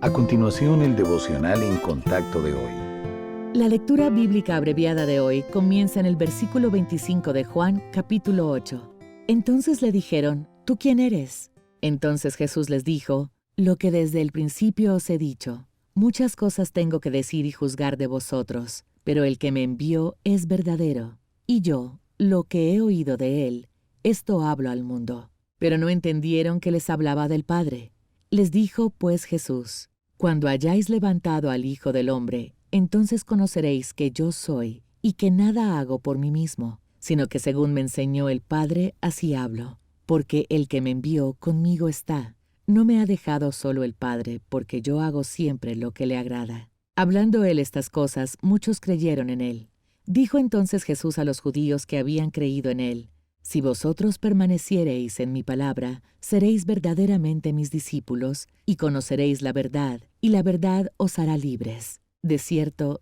A continuación, el devocional en contacto de hoy. La lectura bíblica abreviada de hoy comienza en el versículo 25 de Juan, capítulo 8. Entonces le dijeron, ¿tú quién eres? Entonces Jesús les dijo, lo que desde el principio os he dicho. Muchas cosas tengo que decir y juzgar de vosotros, pero el que me envió es verdadero. Y yo, lo que he oído de él, esto hablo al mundo. Pero no entendieron que les hablaba del Padre. Les dijo pues Jesús, cuando hayáis levantado al Hijo del Hombre, entonces conoceréis que yo soy, y que nada hago por mí mismo, sino que según me enseñó el Padre, así hablo. Porque el que me envió conmigo está. No me ha dejado solo el Padre, porque yo hago siempre lo que le agrada. Hablando él estas cosas, muchos creyeron en él. Dijo entonces Jesús a los judíos que habían creído en él, si vosotros permaneciereis en mi palabra, seréis verdaderamente mis discípulos, y conoceréis la verdad, y la verdad os hará libres. De cierto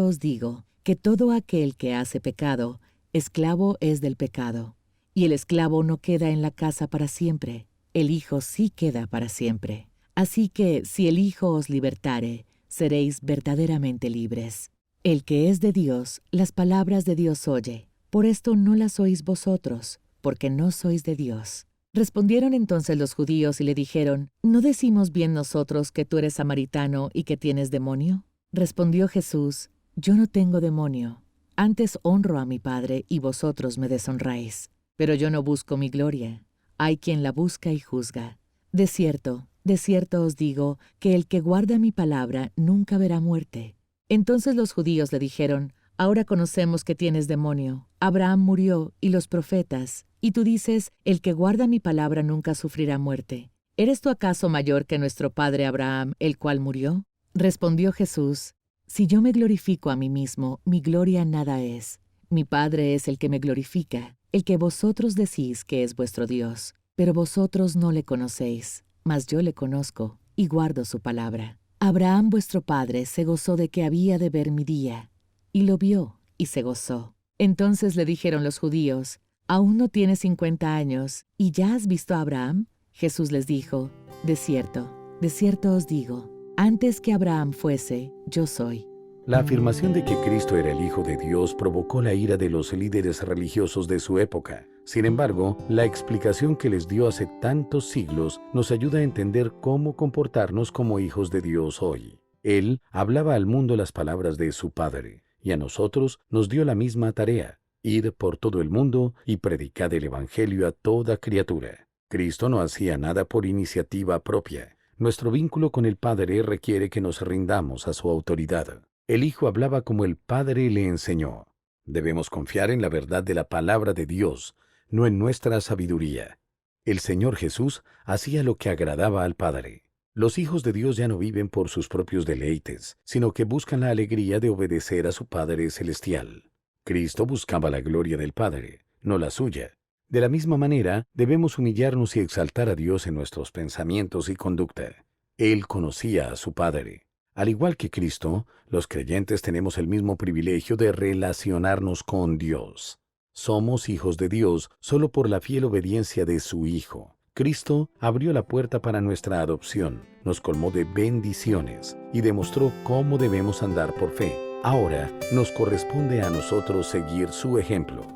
os digo, que todo aquel que hace pecado, esclavo es del pecado. Y el esclavo no queda en la casa para siempre, el Hijo sí queda para siempre. Así que, si el Hijo os libertare, seréis verdaderamente libres. El que es de Dios, las palabras de Dios oye. Por esto no las oís vosotros, porque no sois de Dios. Respondieron entonces los judíos y le dijeron, ¿no decimos bien nosotros que tú eres samaritano y que tienes demonio? Respondió Jesús, yo no tengo demonio. Antes honro a mi Padre y vosotros me deshonráis. Pero yo no busco mi gloria. Hay quien la busca y juzga. De cierto os digo, que el que guarda mi palabra nunca verá muerte. Entonces los judíos le dijeron, ahora conocemos que tienes demonio. Abraham murió y los profetas, y tú dices, el que guarda mi palabra nunca sufrirá muerte. ¿Eres tú acaso mayor que nuestro padre Abraham, el cual murió? Respondió Jesús, si yo me glorifico a mí mismo, mi gloria nada es. Mi Padre es el que me glorifica, el que vosotros decís que es vuestro Dios. Pero vosotros no le conocéis, mas yo le conozco, y guardo su palabra. Abraham vuestro padre se gozó de que había de ver mi día, y lo vio, y se gozó. Entonces le dijeron los judíos, ¿aún no tienes 50 años, y ya has visto a Abraham? Jesús les dijo, de cierto os digo, antes que Abraham fuese, yo soy. La afirmación de que Cristo era el Hijo de Dios provocó la ira de los líderes religiosos de su época. Sin embargo, la explicación que les dio hace tantos siglos nos ayuda a entender cómo comportarnos como hijos de Dios hoy. Él hablaba al mundo las palabras de su Padre, y a nosotros nos dio la misma tarea, ir por todo el mundo y predicar el Evangelio a toda criatura. Cristo no hacía nada por iniciativa propia. Nuestro vínculo con el Padre requiere que nos rindamos a su autoridad. El Hijo hablaba como el Padre le enseñó. Debemos confiar en la verdad de la palabra de Dios, no en nuestra sabiduría. El Señor Jesús hacía lo que agradaba al Padre. Los hijos de Dios ya no viven por sus propios deleites, sino que buscan la alegría de obedecer a su Padre Celestial. Cristo buscaba la gloria del Padre, no la suya. De la misma manera, debemos humillarnos y exaltar a Dios en nuestros pensamientos y conducta. Él conocía a su Padre. Al igual que Cristo, los creyentes tenemos el mismo privilegio de relacionarnos con Dios. Somos hijos de Dios solo por la fiel obediencia de su Hijo. Cristo abrió la puerta para nuestra adopción, nos colmó de bendiciones y demostró cómo debemos andar por fe. Ahora nos corresponde a nosotros seguir su ejemplo.